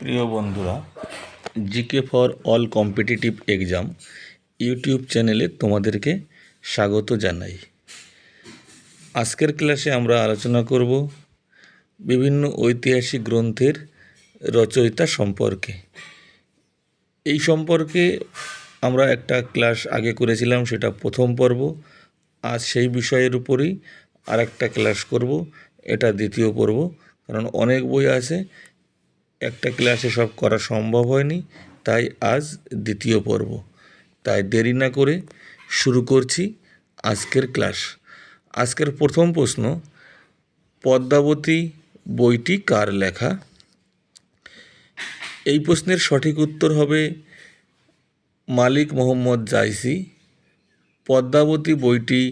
প্রিয় বন্ধুরা, GK for all competitive exam YouTube চ্যানেলে তোমাদেরকে স্বাগত জানাই। আজকের ক্লাসে আমরা আলোচনা করব বিভিন্ন ঐতিহাসিক গ্রন্থের রচয়িতা সম্পর্কে। এই সম্পর্কে আমরা একটা ক্লাস আগে করেছিলাম, সেটা প্রথম পর্ব। আজ সেই বিষয়ের উপরই আর একটা ক্লাস করব, এটা দ্বিতীয় পর্ব। কারণ অনেক বই আছে, একটা ক্লাসে সব করা সম্ভব হয়নি, তাই আজ দ্বিতীয় পর্ব। তাই দেরি না করে শুরু করছি আজকের ক্লাস। আজকের প্রথম প্রশ্ন, পদ্মাবতী বইটি কার লেখা? এই প্রশ্নের সঠিক উত্তর হবে মালিক মোহাম্মদ জাইসি। পদ্মাবতী বইটি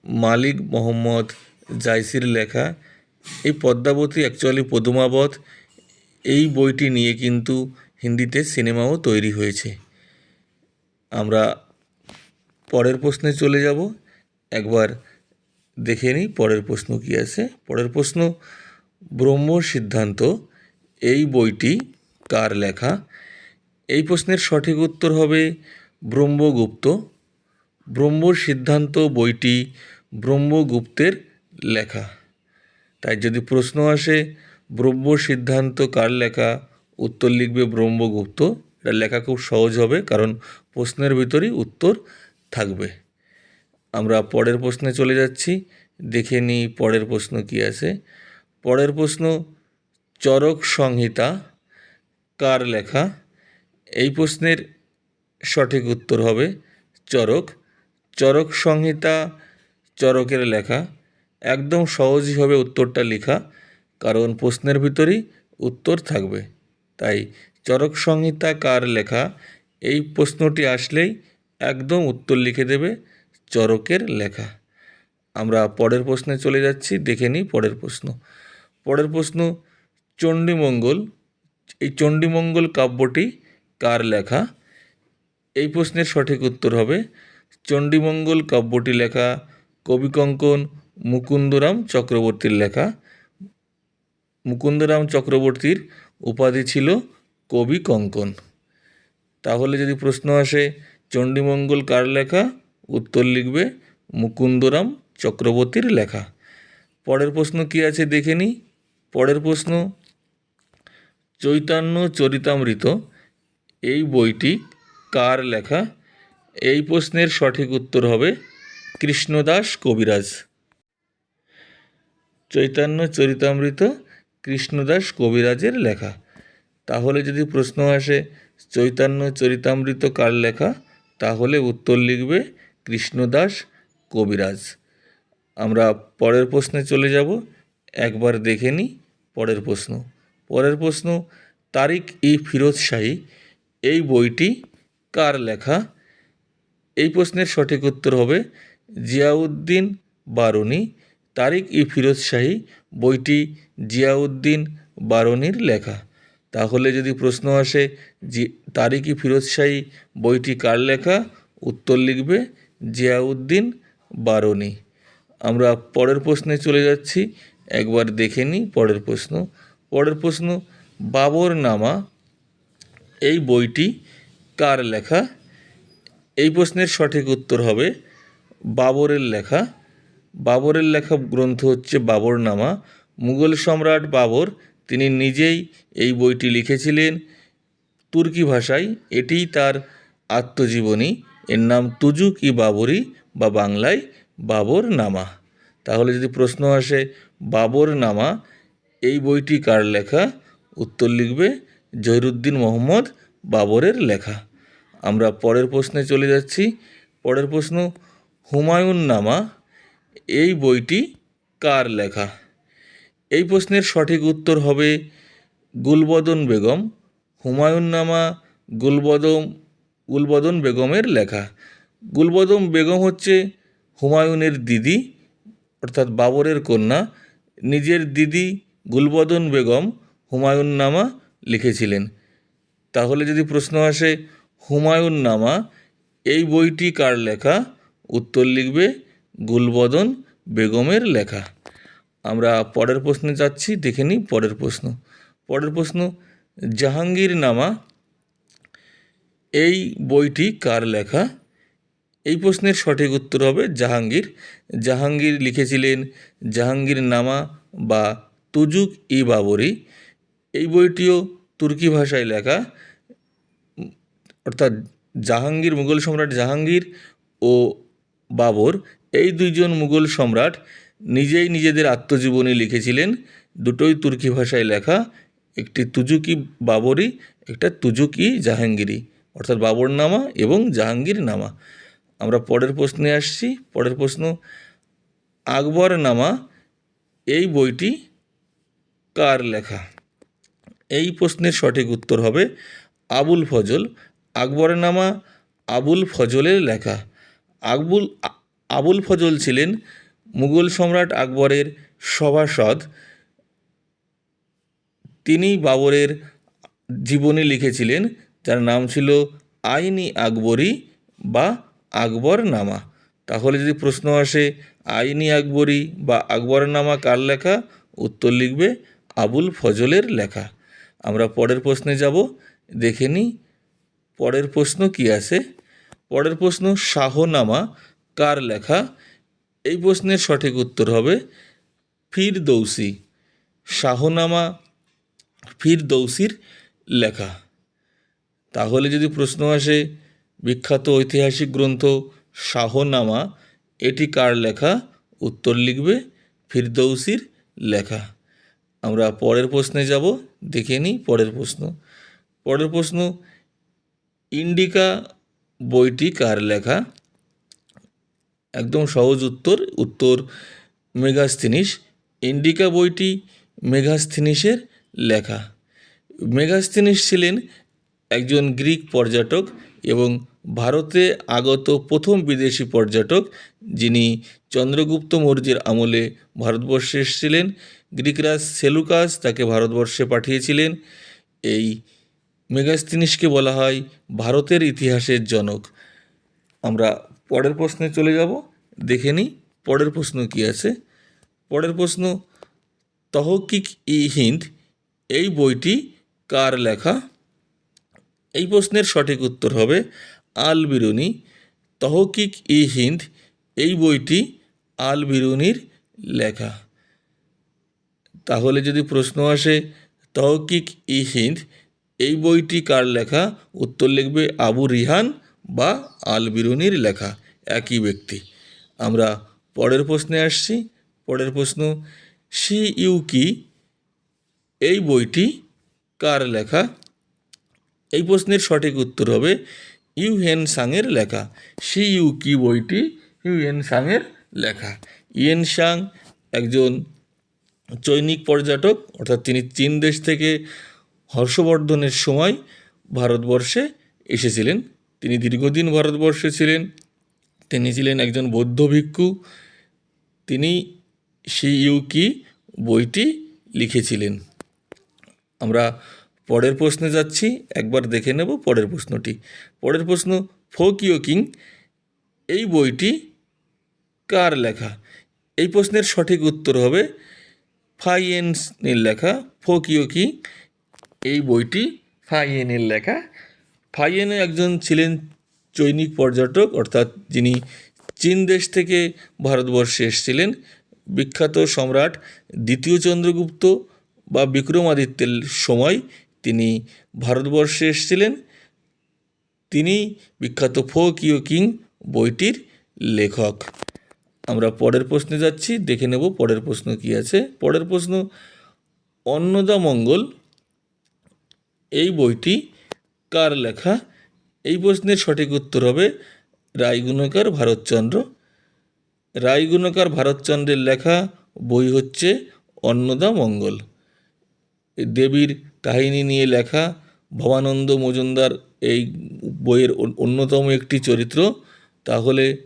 মালিক মোহাম্মদ জাইসির লেখা। এই পদ্মাবতী অ্যাকচুয়ালি পদুমাবত। এই বইটি নিয়ে কিন্তু হিন্দিতে সিনেমাও তৈরি হয়েছে। আমরা পরের প্রশ্নে চলে যাব, একবার দেখে নিই পরের প্রশ্ন কী আছে। পরের প্রশ্ন, ব্রহ্ম সিদ্ধান্ত এই বইটি কার লেখা? এই প্রশ্নের সঠিক উত্তর হবে ব্রহ্মগুপ্ত। ব্রহ্ম সিদ্ধান্ত বইটি ব্রহ্মগুপ্তের লেখা। তাই যদি প্রশ্ন আসে ব্রহ্ম সিদ্ধান্ত কার লেখা, উত্তর লিখবে ব্রহ্মগুপ্ত। এটা লেখা খুব সহজ হবে, কারণ প্রশ্নের ভিতরেই উত্তর থাকবে। আমরা পরের প্রশ্নে চলে যাচ্ছি, দেখে নিই পরের প্রশ্ন কী আছে। পরের প্রশ্ন, চরক সংহিতা কার লেখা? এই প্রশ্নের সঠিক উত্তর হবে চরক। চরক সংহিতা চরকের লেখা। একদম সহজই হবে উত্তরটা লেখা, কারণ প্রশ্নের ভিতরেই উত্তর থাকবে। তাই চরক সংহিতা কার লেখা, এই প্রশ্নটি আসলেই একদম উত্তর লিখে দেবে চরকের লেখা। আমরা পরের প্রশ্নে চলে যাচ্ছি, দেখে নিই পরের প্রশ্ন। পরের প্রশ্ন, চণ্ডীমঙ্গল এই চণ্ডীমঙ্গল কাব্যটি কার লেখা? এই প্রশ্নের সঠিক উত্তর হবে চণ্ডীমঙ্গল কাব্যটি লেখা কবিকঙ্কন মুকুন্দরাম চক্রবর্তীর লেখা। মুকুন্দরাম চক্রবর্তীর উপাধি ছিল কবি কঙ্কন। তাহলে যদি প্রশ্ন আসে চণ্ডীমঙ্গল কার লেখা, উত্তর লিখবে মুকুন্দরাম চক্রবর্তীর লেখা। পরের প্রশ্ন কি আছে দেখে নিই। পরের প্রশ্ন, চৈতন্য চরিতামৃত এই বইটি কার লেখা? এই প্রশ্নের সঠিক উত্তর হবে কৃষ্ণদাস কবিরাজ। চৈতন্য চরিতামৃত কৃষ্ণদাস কবিরাজের লেখা। তাহলে যদি প্রশ্ন আসে চৈতন্য চরিতামৃত কার লেখা, তাহলে উত্তর লিখবে কৃষ্ণদাস কবিরাজ। আমরা পরের প্রশ্নে চলে যাব, একবার দেখে নিই পরের প্রশ্ন। পরের প্রশ্ন, তারিক ই ফিরোজ শাহী এই বইটি কার লেখা? এই প্রশ্নের সঠিক উত্তর হবে জিয়াউদ্দিন বারুনি। তারিক ই ফিরোজ শাহী বইটি জিয়াউদ্দিন বারুনির লেখা। তাহলে যদি প্রশ্ন আসে তারিক ই ফিরোজ শাহী বইটি কার লেখা, উত্তর লিখবে জিয়াউদ্দিন বারুনি। আমরা পরের প্রশ্নে চলে যাচ্ছি, একবার দেখে নিই পরের প্রশ্ন। পরের প্রশ্ন, বাবরনামা এই বইটি কার লেখা? এই প্রশ্নের সঠিক উত্তর হবে বাবরের লেখা। বাবরের লেখা গ্রন্থ হচ্ছে বাবরনামা। মুঘল সম্রাট বাবর তিনি নিজেই এই বইটি লিখেছিলেন তুর্কি ভাষায়। এটিই তার আত্মজীবনী। এর নাম তুজুক ই বাবরি বা বাংলায় বাবরনামা। তাহলে যদি প্রশ্ন আসে বাবরনামা এই বইটি কার লেখা, উত্তর লিখবে জহিরুদ্দিন মোহাম্মদ বাবরের লেখা। আমরা পরের প্রশ্নে চলে যাচ্ছি। পরের প্রশ্ন, হুমায়ুন নামা এই বইটি কার লেখা? এই প্রশ্নের সঠিক উত্তর হবে গুলবদন বেগম। হুমায়ুন নামা গুলবদন বেগমের লেখা। গুলবদন বেগম হচ্ছে হুমায়ুনের দিদি, অর্থাৎ বাবরের কন্যা। নিজের দিদি গুলবদন বেগম হুমায়ুন নামা লিখেছিলেন। তাহলে যদি প্রশ্ন আসে হুমায়ুন নামা এই বইটি কার লেখা, উত্তর লিখবে গুলবদন বেগমের লেখা। আমরা পরের প্রশ্নে যাচ্ছি, দেখে নিই পরের প্রশ্ন। পরের প্রশ্ন, জাহাঙ্গীরনামা এই বইটি কার লেখা? এই প্রশ্নের সঠিক উত্তর হবে জাহাঙ্গীর। জাহাঙ্গীর লিখেছিলেন জাহাঙ্গীরনামা বা তুজুক-ই-বাবরি। এই বইটিও তুর্কি ভাষায় লেখা। অর্থাৎ জাহাঙ্গীর, মুঘল সম্রাট জাহাঙ্গীর ও বাবর, এই দুইজন মুঘল সম্রাট নিজেই নিজেদের আত্মজীবনী লিখেছিলেন। দুটোই তুর্কি ভাষায় লেখা, একটি তুজুক-ই-বাবরি, একটা তুজুক-ই-জাহাঙ্গীরি, অর্থাৎ বাবরনামা এবং জাহাঙ্গীরনামা। আমরা পরের প্রশ্নে আসছি। পরের প্রশ্ন, আকবরনামা এই বইটি কার লেখা? এই প্রশ্নের সঠিক উত্তর হবে আবুল ফজল। আকবরনামা আবুল ফজলের লেখা। আবুল ফজল ছিলেন মুঘল সম্রাট আকবরের সভাসদ। তিনি বাবরের জীবনী লিখেছিলেন, যার নাম ছিল আইনি আকবরী বা আকবরনামা। তাহলে যদি প্রশ্ন আসে আইনি আকবরী বা আকবরনামা কার লেখা, উত্তর লিখবে আবুল ফজলের লেখা। আমরা পরের প্রশ্নে যাব, দেখে নিই পরের প্রশ্ন কি আছে। পরের প্রশ্ন, শাহনামা কার লেখা? এই প্রশ্নের সঠিক উত্তর হবে ফিরদৌসি। শাহনামা ফিরদৌসির লেখা। তাহলে যদি প্রশ্ন আসে বিখ্যাত ঐতিহাসিক গ্রন্থ শাহনামা এটি কার লেখা, উত্তর লিখবে ফিরদৌসির লেখা। আমরা পরের প্রশ্নে যাব, দেখে নিই পরের প্রশ্ন। পরের প্রশ্ন, ইন্ডিকা বইটি কার লেখা? একদম সহজ উত্তর, উত্তর মেগাস্থিনিস। ইন্ডিকা বইটি মেগাস্থিনিসের লেখা। মেগাস্থিনিস ছিলেন একজন গ্রিক পর্যটক এবং ভারতে আগত প্রথম বিদেশি পর্যটক, যিনি চন্দ্রগুপ্ত মৌর্যের আমলে ভারতবর্ষে এসেছিলেন। গ্রিকরাজ সেলুকাস তাকে ভারতবর্ষে পাঠিয়েছিলেন। এই মেগাস্থিনিসকে বলা হয় ভারতের ইতিহাসের জনক। আমরা পরের প্রশ্নে চলে যাব, দেখে নিই পরের প্রশ্ন কি আছে। পরের প্রশ্ন, তহকিক-ই-হিন্দ এই বইটি কার লেখা? এই প্রশ্নের সঠিক উত্তর হবে আল বিরুনি। তহকিক-ই-হিন্দ এই বইটি আল বিরুনির লেখা। তাহলে যদি প্রশ্ন আসে তহকিক-ই-হিন্দ এই বইটি কার লেখা, উত্তর লিখবে আবু রিহান বা আল বিরুনির লেখা, একই ব্যক্তি। আমরা পরের প্রশ্নে আসছি। পরের প্রশ্ন, সিইউকি এই বইটি কার লেখা? এই প্রশ্নের সঠিক উত্তর হবে ইউহেন সাংয়ের লেখা। সিইউকি বইটি হিউয়েন সাংয়ের লেখা। ইয়েন সাং একজন চৈনিক পর্যটক, অর্থাৎ তিনি চীন দেশ থেকে হর্ষবর্ধনের সময় ভারতবর্ষে এসেছিলেন। তিনি দীর্ঘদিন ভারতবর্ষে ছিলেন। তিনি ছিলেন একজন বৌদ্ধ ভিক্ষু। তিনি সিইউকি বইটি লিখেছিলেন। আমরা পরের প্রশ্নে যাচ্ছি, একবার দেখে নেব পরের প্রশ্নটি। পরের প্রশ্ন, ফোকিও কিং এই বইটি কার লেখা? এই প্রশ্নের সঠিক উত্তর হবে ফাইয়েনের লেখা। ফোকিও কিং এই বইটি ফাইয়েনের লেখা। ফাইয়েন একজন ছিলেন চৈনিক পর্যটক, অর্থাৎ যিনি চীন দেশ থেকে ভারতবর্ষে এসেছিলেন। বিখ্যাত সম্রাট দ্বিতীয় চন্দ্রগুপ্ত বা বিক্রমাদিত্যের সময় তিনি ভারতবর্ষে এসেছিলেন। তিনি বিখ্যাত ফোকিও কিং বইটির লেখক। আমরা পরের প্রশ্নে যাচ্ছি, দেখে নেব পরের প্রশ্ন কি আছে। পরের প্রশ্ন, অন্নদামঙ্গল এই বইটি কার লেখা? এই প্রশ্নের সঠিক উত্তর হবে রায়গুণকার ভারতচন্দ্র। রায়গুণকার ভারতচন্দ্রের লেখা বই হচ্ছে অন্নদামঙ্গল। দেবীর কাহিনী নিয়ে লেখা। ভবানন্দ মজুমদার এই বইয়ের অন্যতম একটি চরিত্র। তাহলে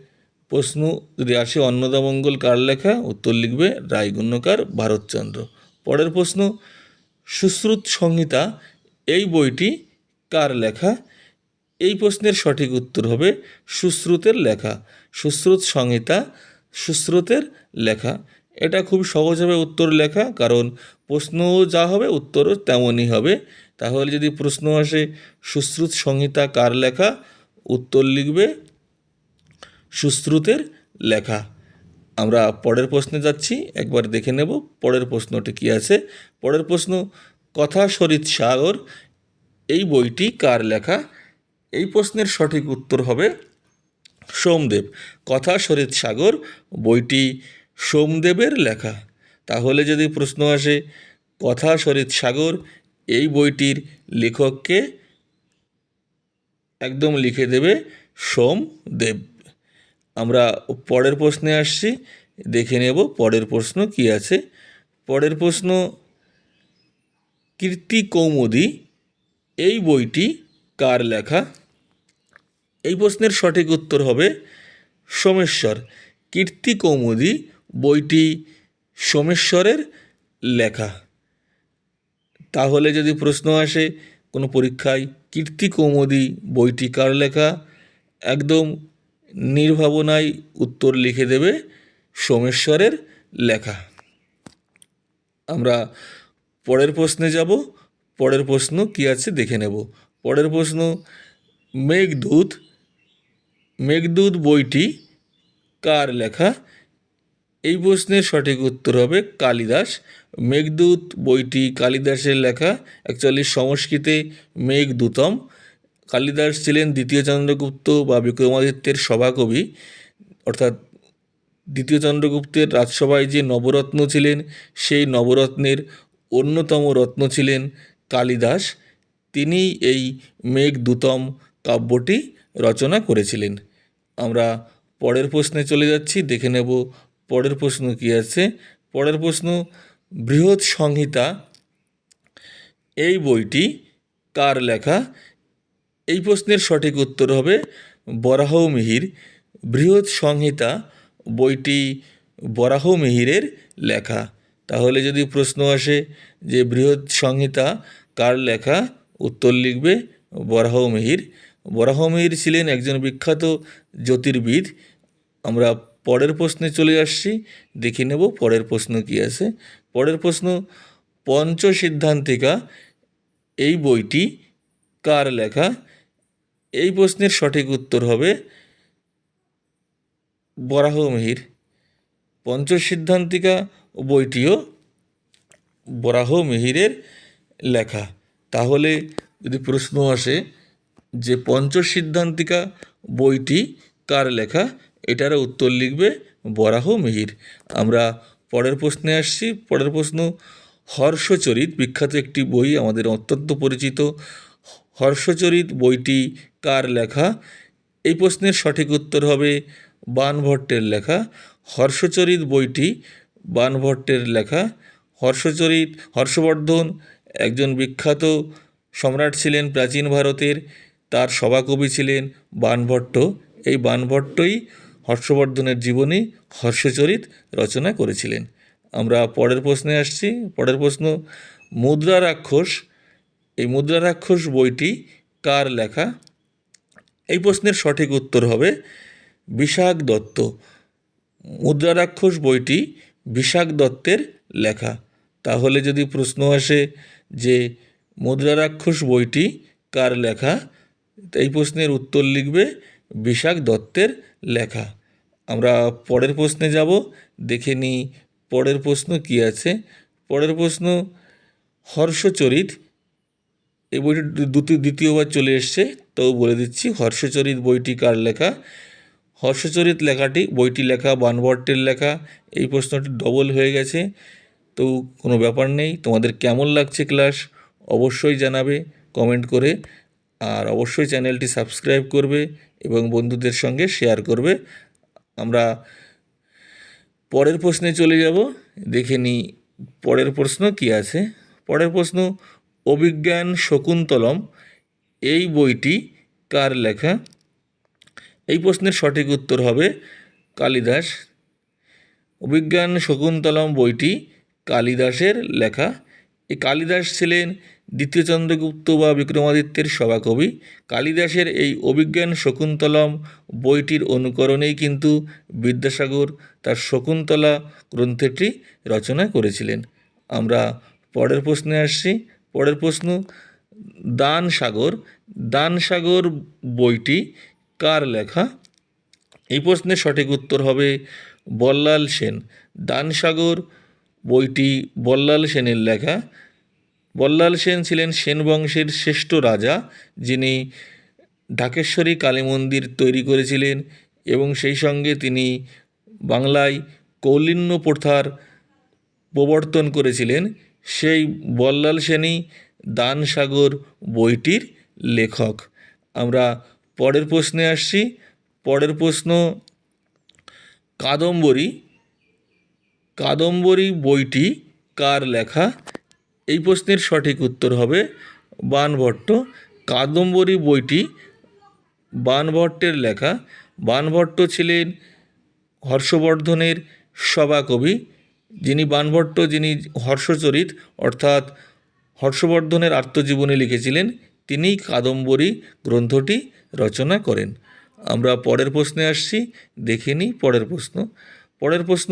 প্রশ্ন যদি আসে অন্নদামঙ্গল কার লেখা, উত্তর লিখবে রায়গুণকার ভারতচন্দ্র। পরের প্রশ্ন, সুশ্রুত সংহিতা এই বইটি কার লেখা? এই প্রশ্নের সঠিক উত্তর হবে সুশ্রুতের লেখা। সুশ্রুত সংহিতা সুশ্রুতের লেখা। এটা খুব সহজভাবে উত্তর লেখা, কারণ প্রশ্নও যা হবে উত্তরও তেমনই হবে। তাহলে যদি প্রশ্ন আসে সুশ্রুত সংহিতা কার লেখা, উত্তর লিখবে সুশ্রুতের লেখা। আমরা পরের প্রশ্নে যাচ্ছি, একবার দেখে নেব পরের প্রশ্নটি কী আছে। পরের প্রশ্ন, কথা সরিৎ সাগর এই বইটি কার লেখা? এই প্রশ্নের সঠিক উত্তর হবে সোমদেব। কথা সরিৎ সাগর বইটি সোমদেবের লেখা। তাহলে যদি প্রশ্ন আসে কথা সরিৎ সাগর এই বইটির লেখককে, একদম লিখে দেবে সোমদেব। আমরা পরের প্রশ্নে আসছি, দেখে নেব পরের প্রশ্ন কি আছে। পরের প্রশ্ন, কীর্তিকৌমুদী এই বইটি কার লেখা? এই প্রশ্নের সঠিক উত্তর হবে সোমেশ্বর। কীর্তিকৌমুদী বইটি সোমেশ্বরের লেখা। তাহলে যদি প্রশ্ন আসে কোনো পরীক্ষায় কীর্তিকৌমুদী বইটি কার লেখা, একদম নির্ভাবনায় উত্তর লিখে দেবে সোমেশ্বরের লেখা। আমরা পরের প্রশ্নে যাব। পরের প্রশ্ন কি আছে দেখে নেব। পরের প্রশ্ন, মেঘদূত বইটি কার লেখা? এই প্রশ্নের সঠিক উত্তর হবে কালিদাস। মেঘদূত বইটি কালিদাসের লেখা। অ্যাকচুয়ালি সংস্কৃতে মেঘদূতম। কালিদাস ছিলেন দ্বিতীয় চন্দ্রগুপ্ত বা বিক্রমাদিত্যের সভাকবি, অর্থাৎ দ্বিতীয় চন্দ্রগুপ্তের রাজসভায় যে নবরত্ন ছিলেন সেই নবরত্নের অন্যতম রত্ন ছিলেন কালিদাস। তিনি এই মেঘদূতম কাব্যটি রচনা করেছিলেন। আমরা পরের প্রশ্নে চলে যাচ্ছি, দেখে নেব পরের প্রশ্ন কী আছে। পরের প্রশ্ন, বৃহৎ সংহিতা এই বইটি কার লেখা? এই প্রশ্নের সঠিক উত্তর হবে বরাহমিহির। বৃহৎ সংহিতা বইটি বরাহমিহিরের লেখা। তাহলে যদি প্রশ্ন আসে যে বৃহৎ সংহিতা কার লেখা, উত্তর লিখবে বরাহমিহির। বরাহমিহির ছিলেন একজন বিখ্যাত জ্যোতির্বিদ। আমরা পরের প্রশ্নে চলে আসছি, দেখে নেব পরের প্রশ্ন কী আছে। পরের প্রশ্ন, পঞ্চসিদ্ধান্তিকা এই বইটি কার লেখা? এই প্রশ্নের সঠিক উত্তর হবে বরাহমিহির। পঞ্চসিদ্ধান্তিকা বইটিও বরাহমিহিরের লেখা। তাহলে যদি প্রশ্ন আসে যে পঞ্চসিদ্ধান্তিকা বইটি কার লেখা, এটারও উত্তর লিখবে বরাহমিহির। আমরা পরের প্রশ্নে আসছি। পরের প্রশ্ন, হর্ষচরিত বিখ্যাত একটি বই, আমাদের অত্যন্ত পরিচিত। হর্ষচরিত বইটি কার লেখা? এই প্রশ্নের সঠিক উত্তর হবে বাণভট্টের লেখা। হর্ষচরিত বইটি বাণভট্টের লেখা। হর্ষবর্ধন একজন বিখ্যাত সম্রাট ছিলেন প্রাচীন ভারতের, তার সভাকবি ছিলেন বাণভট্ট। এই বাণভট্টই হর্ষবর্ধনের জীবনী হর্ষচরিত রচনা করেছিলেন। আমরা পরের প্রশ্নে আসছি। পরের প্রশ্ন, মুদ্রা রাক্ষস এই মুদ্রা রাক্ষস বইটি কার লেখা? এই প্রশ্নের সঠিক উত্তর হবে বিশাখ দত্ত। মুদ্রা রাক্ষস বইটি বিশাখ দত্তের লেখা। তাহলে যদি প্রশ্ন আসে যে মুদ্রা রাক্ষস বইটি কার লেখা, এই প্রশ্নের উত্তর লিখবে বিশাখ দত্তের লেখা। আমরা পরের প্রশ্নে যাব, দেখে নিই পরের প্রশ্ন কী আছে। পরের প্রশ্ন, হর্ষচরিত এই বইটি দ্বিতীয়বার চলে এসছে, তো বলে দিচ্ছি হর্ষচরিত বইটি কার লেখা। হর্ষচরিত বইটি লেখা বাণভট্টের লেখা। এই প্রশ্নটি ডবল হয়ে গেছে, তো কোনো ব্যাপার নেই। তোমাদের কেমন লাগছে ক্লাস অবশ্যই জানাবে কমেন্ট করে, আর অবশ্যই চ্যানেলটি সাবস্ক্রাইব করবে এবং বন্ধুদের সঙ্গে শেয়ার করবে। আমরা পরের প্রশ্নে চলে যাব, দেখে নিই পরের প্রশ্ন কী আছে। পরের প্রশ্ন, অভিজ্ঞান শকুন্তলম এই বইটি কার লেখা? এই প্রশ্নের সঠিক উত্তর হবে কালিদাস। অভিজ্ঞান শকুন্তলম বইটি কালিদাসের লেখা। এই কালিদাস ছিলেন দ্বিতীয় চন্দ্রগুপ্ত বা বিক্রমাদিত্যের সভাকবি। কালিদাসের এই অভিজ্ঞান শকুন্তলম বইটির অনুকরণেই কিন্তু বিদ্যাসাগর তার শকুন্তলা গ্রন্থটি রচনা করেছিলেন। আমরা পরের প্রশ্নে আসছি। পরের প্রশ্ন, দানসাগর বইটি কার লেখা? এই প্রশ্নের সঠিক উত্তর হবে বল্লাল সেন। দানসাগর বইটি বল্লাল সেনের লেখা। বল্লাল সেন ছিলেন সেন বংশের শ্রেষ্ঠ রাজা, যিনি ঢাকেশ্বরী কালী মন্দির তৈরি করেছিলেন এবং সেই সঙ্গে তিনি বাংলায় কৌলিন্য প্রথার প্রবর্তন করেছিলেন। সেই বল্লাল সেনই দানসাগর বইটির লেখক। আমরা পরের প্রশ্নে আসছি। পরের প্রশ্ন, কাদম্বরী বইটি কার লেখা? এই প্রশ্নের সঠিক উত্তর হবে বাণভট্ট। কাদম্বরী বইটি বাণভট্টের লেখা। বাণভট্ট ছিলেন হর্ষবর্ধনের সভাকবি। যিনি হর্ষচরিত অর্থাৎ হর্ষবর্ধনের আত্মজীবনী লিখেছিলেন, তিনিই কাদম্বরী গ্রন্থটি রচনা করেন। আমরা পরের প্রশ্নে আসছি, দেখে নিই পরের প্রশ্ন। পরের প্রশ্ন,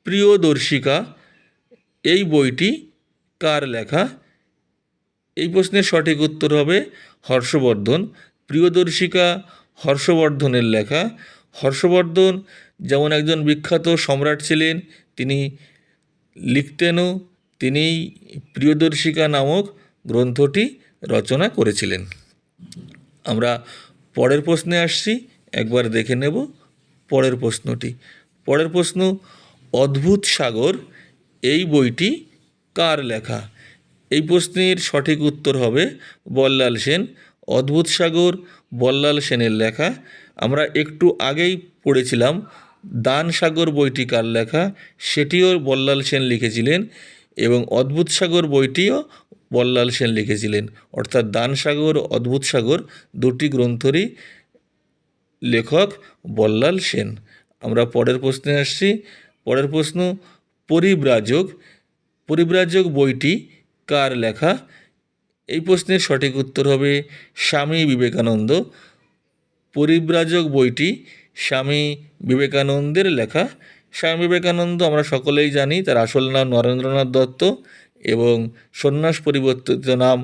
প্রিয়দর্শিকা এই বইটি কার লেখা? এই প্রশ্নের সঠিক উত্তর হবে হর্ষবর্ধন। প্রিয়দর্শিকা হর্ষবর্ধনের লেখা। হর্ষবর্ধন যেমন একজন বিখ্যাত সম্রাট ছিলেন, তিনি লিখতেনও। তিনিই প্রিয়দর্শিকা নামক গ্রন্থটি রচনা করেছিলেন। আমরা পরের প্রশ্নে আসছি, একবার দেখে নেব পরের প্রশ্নটি। পরের প্রশ্ন, অদ্ভুত সাগর এই বইটি কার লেখা? এই প্রশ্নের সঠিক উত্তর হবে বল্লাল সেন। অদ্ভুত সাগর বল্লাল সেনের লেখা। আমরা একটু আগেই পড়েছিলাম দানসাগর বইটি কার লেখা, সেটিও বল্লাল সেন লিখেছিলেন এবং অদ্ভুত সাগর বইটিও বল্লাল সেন লিখেছিলেন। অর্থাৎ দানসাগর, অদ্ভুত সাগর দুটি গ্রন্থরই লেখক বল্লাল সেন। আমরা পরের প্রশ্নে আসছি। পরের প্রশ্ন, পরিব্রাজক বইটি কার লেখা? এই প্রশ্নের সঠিক উত্তর হবে স্বামী বিবেকানন্দ। পরিব্রাজক বইটি স্বামী বিবেকানন্দের লেখা। স্বামী বিবেকানন্দ আমরা সকলেই জানি, তার আসল নাম নরেন্দ্রনাথ দত্ত এবং সন্ন্যাস পরিবর্তিত নাম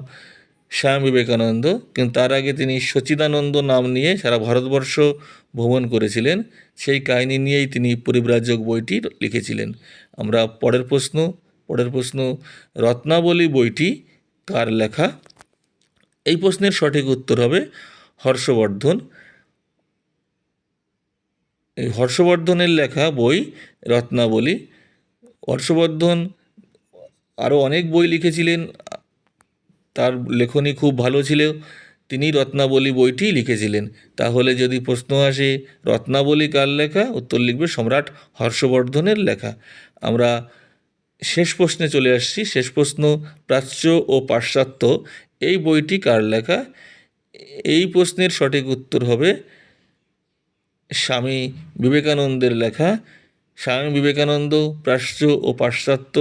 স্বামী বিবেকানন্দ, কিন্তু তার আগে তিনি সচিদানন্দ নাম নিয়ে সারা ভারতবর্ষ ভ্রমণ করেছিলেন। সেই কাহিনী নিয়েই তিনি পরিব্রাজক বইটি লিখেছিলেন। আমরা পরের প্রশ্ন, রত্নাবলী বইটি কার লেখা? এই প্রশ্নের সঠিক উত্তর হবে হর্ষবর্ধন। হর্ষবর্ধনের লেখা বই রত্নাবলী। হর্ষবর্ধন আরও অনেক বই লিখেছিলেন, তার লেখনী খুব ভালো ছিল, তিনি রত্নাবলী বইটি লিখেছিলেন। তাহলে যদি প্রশ্ন আসে রত্নাবলী কার লেখা, উত্তর লিখবে সম্রাট হর্ষবর্ধনের লেখা। আমরা শেষ প্রশ্নে চলে আসছি। শেষ প্রশ্ন, প্রাচ্য ও পাশ্চাত্য এই বইটি কার লেখা? এই প্রশ্নের সঠিক উত্তর হবে স্বামী বিবেকানন্দের লেখা। স্বামী বিবেকানন্দ প্রাচ্য ও পাশ্চাত্য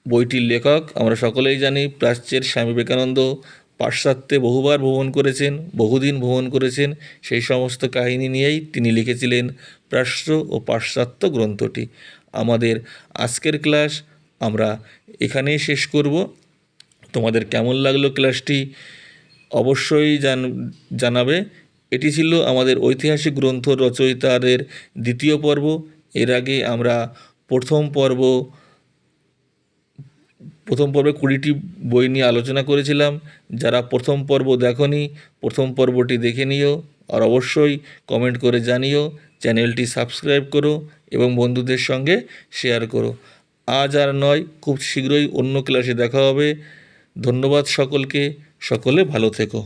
বইটির লেখক। আমরা সকলেই জানি প্রাচ্যের স্বামী বিবেকানন্দ পাশ্চাত্যে বহুবার ভ্রমণ করেছেন, বহুদিন ভ্রমণ করেছেন। সেই সমস্ত কাহিনী নিয়েই তিনি লিখেছিলেন প্রাচ্য ও পাশ্চাত্য গ্রন্থটি। আমাদের আজকের ক্লাস আমরা এখানেই শেষ করব। তোমাদের কেমন লাগলো ক্লাসটি অবশ্যই জানাবে। এটি ছিল আমাদের ঐতিহাসিক গ্রন্থ রচয়িতাদের দ্বিতীয় পর্ব। এর আগে আমরা প্রথম পর্বে 20টি বই নিয়ে আলোচনা করেছিলাম। যারা প্রথম পর্ব দেখোনি, প্রথম পর্বটি দেখে নিও, আর অবশ্যই কমেন্ট করে জানিও। চ্যানেলটি সাবস্ক্রাইব করো এবং বন্ধুদের সঙ্গে শেয়ার করো। আজ আর নয়, খুব শীঘ্রই অন্য ক্লাসে দেখা হবে। ধন্যবাদ সকলকে, সকলে ভালো থেকো।